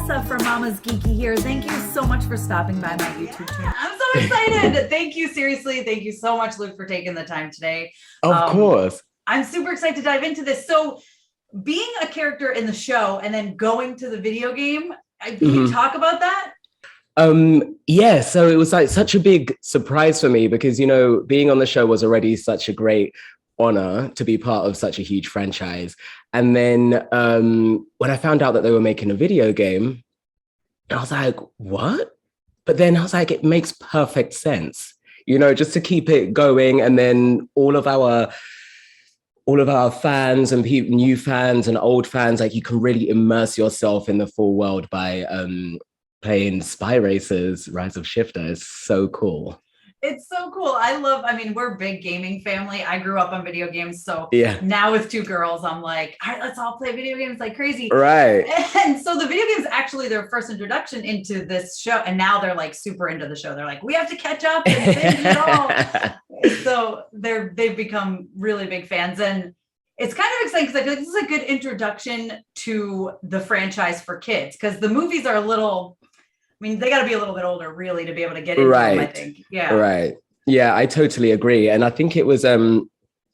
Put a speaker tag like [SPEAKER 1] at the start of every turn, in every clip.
[SPEAKER 1] Tessa from MamasGeeky here. Thank you so much for stopping by my YouTube channel. I'm so excited. Thank you, seriously. Thank you so much, Luke, for taking the time today.
[SPEAKER 2] Of course.
[SPEAKER 1] I'm super excited to dive into this. So being a character in the show and then going to the video game, can you talk about that?
[SPEAKER 2] Yeah, so it was like such a big surprise for me because, you know, being on the show was already such a great honor to be part of such a huge franchise. And then when I found out that they were making a video game, I was like, what? But then I was like, it makes perfect sense, you know, just to keep it going. And then all of our fans and new fans and old fans, like you can really immerse yourself in the full world by playing Spy Racers Rise of Shifter. Is so cool.
[SPEAKER 1] It's so cool. I mean, we're a big gaming family. I grew up on video games. So
[SPEAKER 2] yeah,
[SPEAKER 1] now with two girls, I'm like, all right, let's all play video games like crazy.
[SPEAKER 2] Right.
[SPEAKER 1] And so the video games actually their first introduction into this show. And now they're like super into the show. They're like, we have to catch up and binge it all. So they've become really big fans. And it's kind of exciting because I feel like this is a good introduction to the franchise for kids because the movies are a little, I mean, they got to be a little bit older, really, to be able to get into them, I think. Yeah.
[SPEAKER 2] Right. Yeah, I totally agree. And I think it was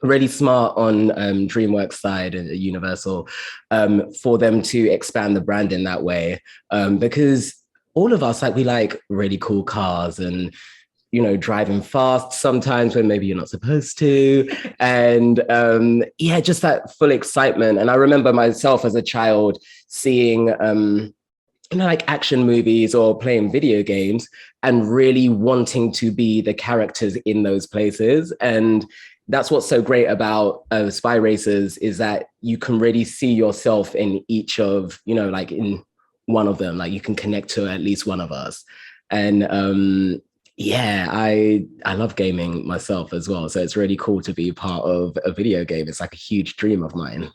[SPEAKER 2] really smart on DreamWorks side and Universal for them to expand the brand in that way. Because all of us, like, we like really cool cars and, you know, driving fast sometimes when maybe you're not supposed to. And yeah, just that full excitement. And I remember myself as a child seeing you know, like action movies or playing video games and really wanting to be the characters in those places. And that's what's so great about Spy Racers is that you can really see yourself in each of, you know, like in one of them, like you can connect to at least one of us. And yeah, I love gaming myself as well. So it's really cool to be part of a video game. It's like a huge dream of mine.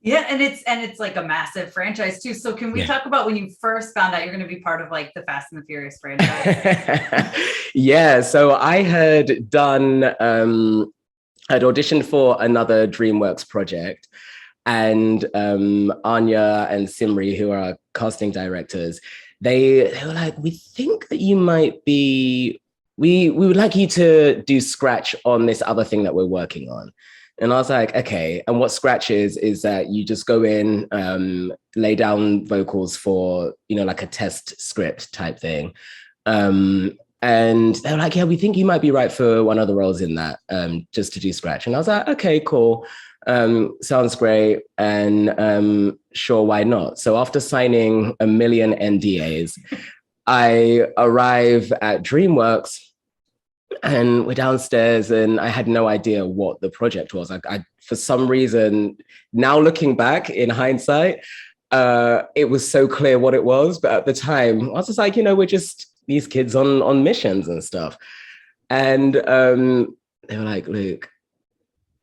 [SPEAKER 1] Yeah, and it's like a massive franchise too. So can we talk about when you first found out you're going to be part of like the Fast and the Furious franchise?
[SPEAKER 2] Yeah, so I had done, I'd auditioned for another DreamWorks project, and Anya and Simri, who are our casting directors, they were like, we think that you might be, we would like you to do scratch on this other thing that we're working on. And I was like, okay. And what scratch is that you just go in, lay down vocals for, you know, like a test script type thing. And they were like, yeah, we think you might be right for one of the roles in that, just to do scratch. And I was like, okay, cool. Sounds great. And sure, why not? So after signing a million NDAs, I arrive at DreamWorks. And we're downstairs and I had no idea what the project was. I for some reason, now looking back in hindsight, it was so clear what it was. But at the time, I was just like, you know, we're just these kids on missions and stuff. And they were like, Luke,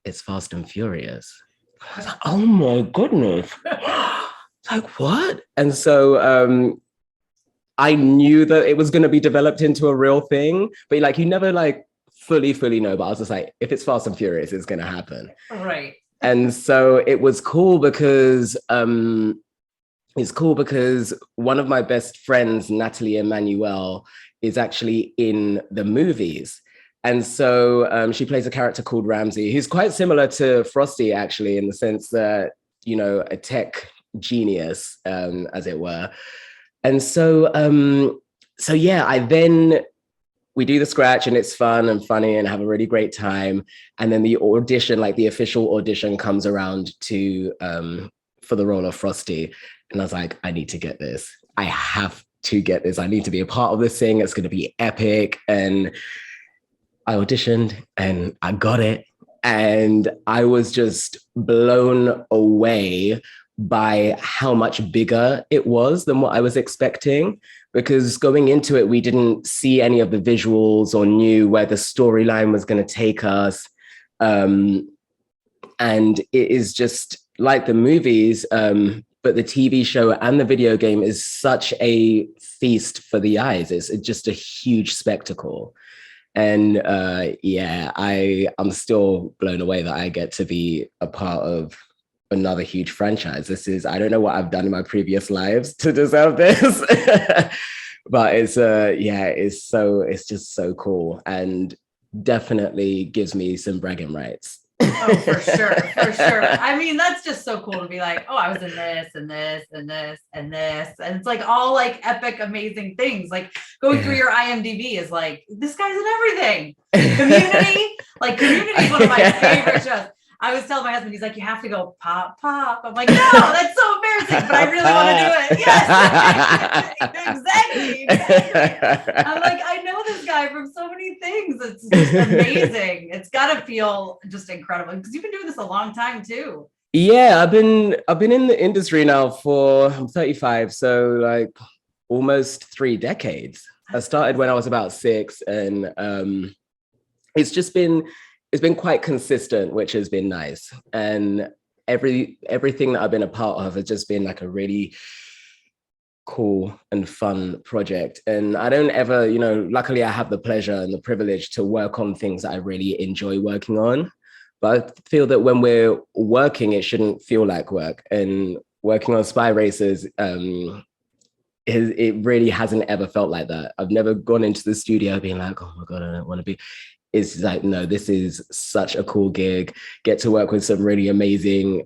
[SPEAKER 2] it's Fast and Furious. I was like, oh my goodness. Like, what? And so I knew that it was going to be developed into a real thing, but like you never like fully know. But I was just like, if it's Fast and Furious, it's going to happen,
[SPEAKER 1] right?
[SPEAKER 2] And so it was cool because one of my best friends, Natalie Emmanuel, is actually in the movies, and so she plays a character called Ramsey, who's quite similar to Frostee actually, in the sense that, you know, a tech genius, as it were. And so, so yeah, we do the scratch and it's fun and funny and have a really great time. And then the audition, like the official audition comes around to, for the role of Frostee. And I was like, I need to get this. I have to get this. I need to be a part of this thing. It's going to be epic. And I auditioned and I got it. And I was just blown away by how much bigger it was than what I was expecting, because going into it, we didn't see any of the visuals or knew where the storyline was going to take us. And it is just like the movies, but the TV show and the video game is such a feast for the eyes. It's just a huge spectacle. And yeah, I'm still blown away that I get to be a part of another huge franchise. I don't know what I've done in my previous lives to deserve this. But it's just so cool, and definitely gives me some bragging rights.
[SPEAKER 1] Oh, for sure. I mean, that's just so cool to be like, oh, I was in this and this and this and this. And it's like all like epic, amazing things. Like going through your IMDb is like, this guy's in everything. Community is one of my favorite shows. I was telling my husband, he's like, you have to go pop, pop. I'm like, no, that's so embarrassing, but I really want to do it. Yes, exactly. I'm like, I know this guy from so many things. It's just amazing. It's got to feel just incredible because you've been doing this a long time too.
[SPEAKER 2] Yeah, I've been in the industry now I'm 35, so like almost 3 decades. I started when I was about 6, and it's been quite consistent, which has been nice. And everything that I've been a part of has just been like a really cool and fun project. And I don't ever, luckily I have the pleasure and the privilege to work on things that I really enjoy working on. But I feel that when we're working, it shouldn't feel like work. And working on Spy Racers, it really hasn't ever felt like that. I've never gone into the studio being like, oh my God, I don't want to be. It's like, no, this is such a cool gig. Get to work with some really amazing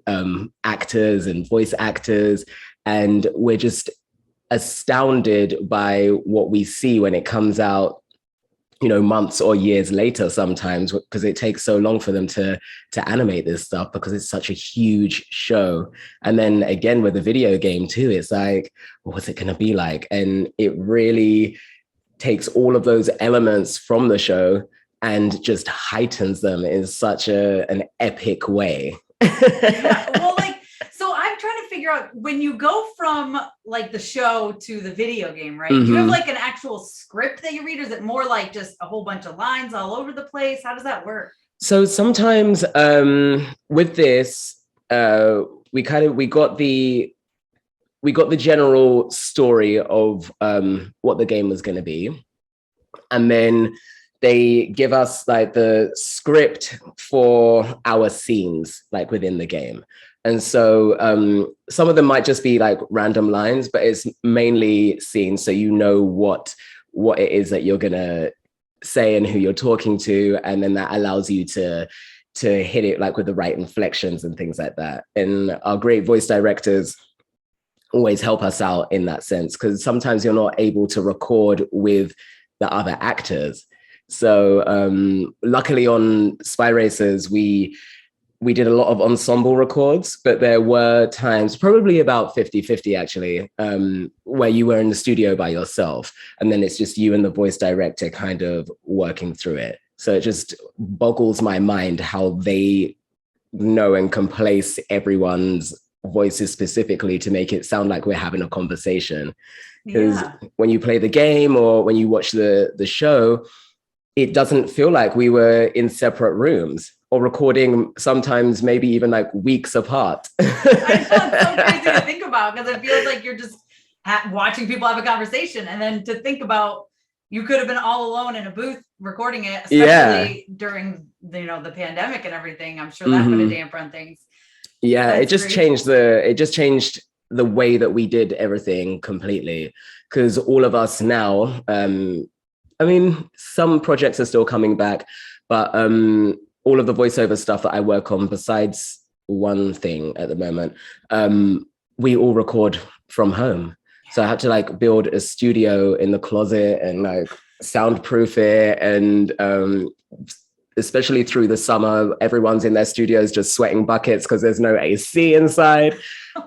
[SPEAKER 2] actors and voice actors. And we're just astounded by what we see when it comes out, months or years later sometimes, because it takes so long for them to animate this stuff because it's such a huge show. And then again, with the video game too, it's like, what's it going to be like? And it really takes all of those elements from the show and just heightens them in such an epic way.
[SPEAKER 1] Yeah, well, so I'm trying to figure out when you go from like the show to the video game, right? Do you have like an actual script that you read? Or is it more like just a whole bunch of lines all over the place? How does that work?
[SPEAKER 2] So sometimes with this, we got the general story of what the game was going to be, and then they give us like the script for our scenes, like within the game. And so some of them might just be like random lines, but it's mainly scenes. So what it is that you're gonna say and who you're talking to. And then that allows you to hit it like with the right inflections and things like that. And our great voice directors always help us out in that sense, because sometimes you're not able to record with the other actors. So luckily on Spy Racers, we did a lot of ensemble records, but there were times, probably about 50-50 actually, where you were in the studio by yourself. And then it's just you and the voice director kind of working through it. So it just boggles my mind how they know and can place everyone's voices specifically to make it sound like we're having a conversation. Because when you play the game or when you watch the show, it doesn't feel like we were in separate rooms or recording sometimes maybe even like weeks apart.
[SPEAKER 1] I know, it's so crazy to think about because it feels like you're just watching people have a conversation, and then to think about you could have been all alone in a booth recording it, especially during the pandemic and everything. I'm sure that put a damper on things.
[SPEAKER 2] Yeah, it just changed the way that we did everything completely, because all of us now, I mean, some projects are still coming back, but all of the voiceover stuff that I work on, besides one thing at the moment, we all record from home. So I had to like build a studio in the closet and like soundproof it. And especially through the summer, everyone's in their studios just sweating buckets because there's no AC inside.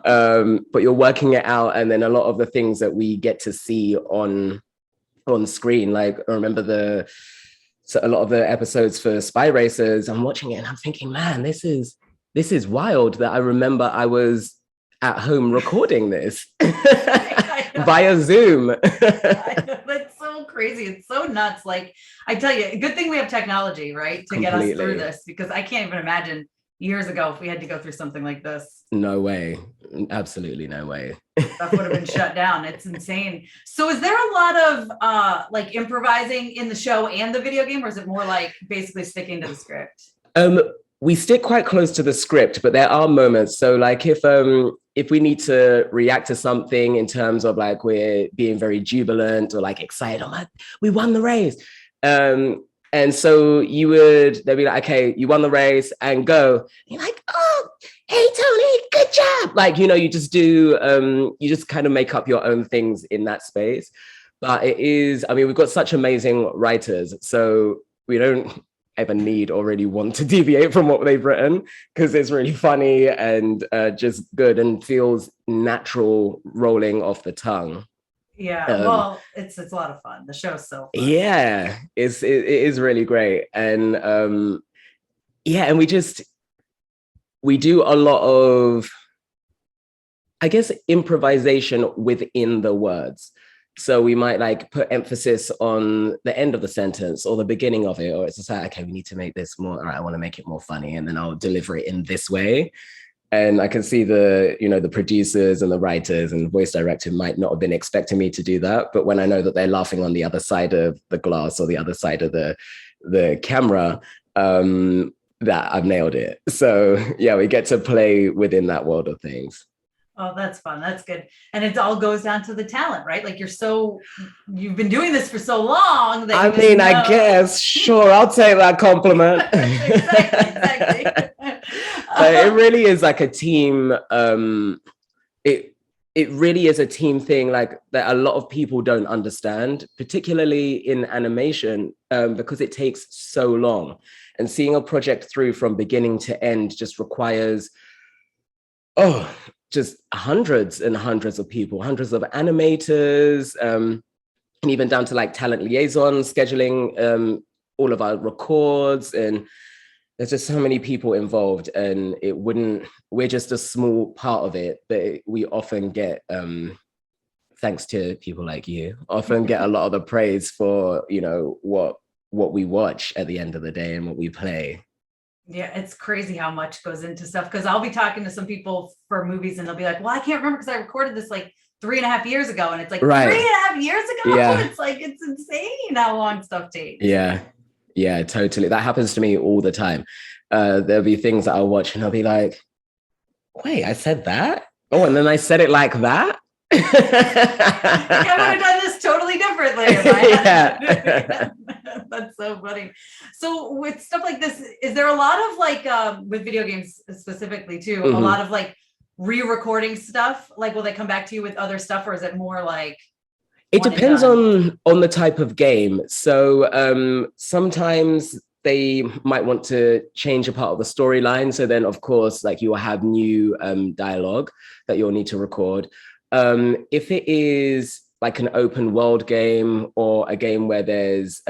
[SPEAKER 2] But you're working it out. And then a lot of the things that we get to see on screen, like I remember a lot of the episodes for Spy Racers, I'm watching it and I'm thinking, man, this is wild that I remember I was at home recording this via Zoom.
[SPEAKER 1] That's so crazy. It's so nuts. Like I tell you, good thing we have technology, right? To get us through this, because I can't even imagine years ago if we had to go through something like this.
[SPEAKER 2] No way. Absolutely no way.
[SPEAKER 1] Stuff would have been shut down. It's insane. So is there a lot of like improvising in the show and the video game, or is it more like basically sticking to the script?
[SPEAKER 2] we stick quite close to the script, but there are moments. So like if we need to react to something in terms of like we're being very jubilant or like excited, oh my, we won the race. And so they'd be like, okay, you won the race and go. And you're like, oh, hey, Tony, good job. Like, you just do, you just kind of make up your own things in that space. But we've got such amazing writers. So we don't ever need or really want to deviate from what they've written because it's really funny and just good and feels natural rolling off the tongue.
[SPEAKER 1] Yeah, well, it's a lot of fun. The show's so fun.
[SPEAKER 2] Yeah, it is really great. And and we do a lot of, I guess, improvisation within the words. So we might like put emphasis on the end of the sentence or the beginning of it, or it's just like, okay, we need to make this more, all right, I want to make it more funny, and then I'll deliver it in this way. And I can see the producers and the writers and voice director might not have been expecting me to do that. But when I know that they're laughing on the other side of the glass or the other side of the camera, that I've nailed it. So yeah, we get to play within that world of things.
[SPEAKER 1] Oh, that's fun. That's good. And it all goes down to the talent, right? Like you've been doing this for so long that
[SPEAKER 2] I guess, sure, I'll take that compliment.
[SPEAKER 1] Exactly.
[SPEAKER 2] But it really is like a team. It really is a team thing, like that a lot of people don't understand, particularly in animation, because it takes so long. And seeing a project through from beginning to end just requires, just hundreds and hundreds of people, hundreds of animators, and even down to like talent liaison, scheduling all of our records. And there's just so many people involved, and we're just a small part of it, but we often get, thanks to people like you, often get a lot of the praise for, what we watch at the end of the day and what we play.
[SPEAKER 1] Yeah, it's crazy how much goes into stuff, because I'll be talking to some people for movies and they'll be like, well, I can't remember because I recorded this like 3.5 years ago. And it's like, right. 3.5 years ago? Yeah. It's like, it's insane how long stuff takes.
[SPEAKER 2] Yeah, totally. That happens to me all the time. There'll be things that I'll watch and I'll be like, wait, I said that? Oh, and then I said it like that?
[SPEAKER 1] I would have done this totally differently.
[SPEAKER 2] Yeah.
[SPEAKER 1] That's so funny. So with stuff like this, is there a lot of like, with video games specifically too, a lot of like re-recording stuff? Like, will they come back to you with other stuff, or is it more like?
[SPEAKER 2] It depends on the type of game. So sometimes they might want to change a part of the storyline. So then, of course, like you will have new dialogue that you'll need to record. If it is like an open world game or a game where there's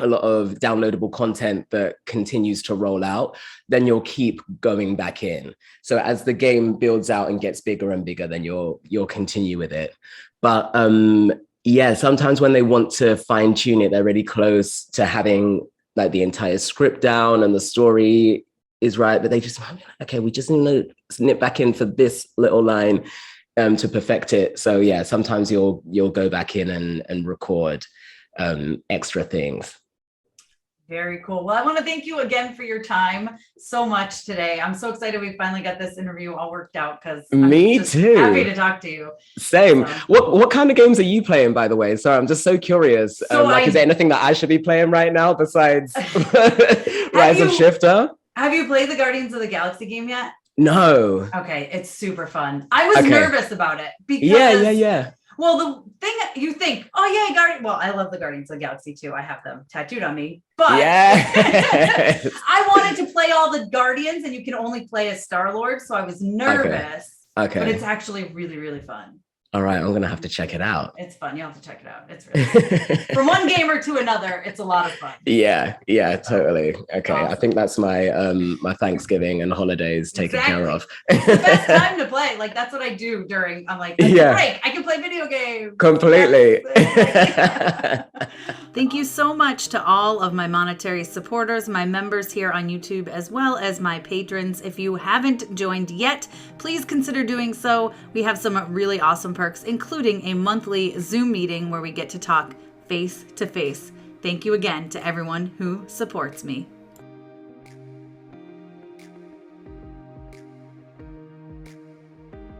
[SPEAKER 2] a lot of downloadable content that continues to roll out, then you'll keep going back in. So as the game builds out and gets bigger and bigger, then you'll continue with it. But yeah, sometimes when they want to fine tune it, they're really close to having like the entire script down and the story is right, but they just, okay, we just need to snip back in for this little line to perfect it. So yeah, sometimes you'll go back in and record extra things.
[SPEAKER 1] Very cool. Well, I want to thank you again for your time so much today. I'm so excited we finally got this interview all worked out, because
[SPEAKER 2] me too.
[SPEAKER 1] Happy to talk to you.
[SPEAKER 2] Same. So. What kind of games are you playing, by the way? Sorry, I'm just so curious. So is there anything that I should be playing right now besides Rise of Shifter? Have you played the Guardians of the Galaxy game yet? No. Okay, it's super fun. I was nervous about it because yeah. Well, the thing you think, oh yeah, Guardian. Well, I love the Guardians of the Galaxy too. I have them tattooed on me. But I wanted to play all the Guardians, and you can only play as Star-Lord, so I was nervous. Okay. But it's actually really, really fun. All right, I'm gonna have to check it out. It's fun. You'll have to check it out. It's really fun. From one gamer to another, it's a lot of fun. Yeah, totally. Okay, awesome. I think that's my my Thanksgiving and holidays taken care of. It's the best time to play. Like that's what I do during. I'm like, break. I can play video games. Completely. Thank you so much to all of my monetary supporters, my members here on YouTube, as well as my patrons. If you haven't joined yet, please consider doing so. We have some really awesome perks, including a monthly Zoom meeting where we get to talk face to face. Thank you again to everyone who supports me.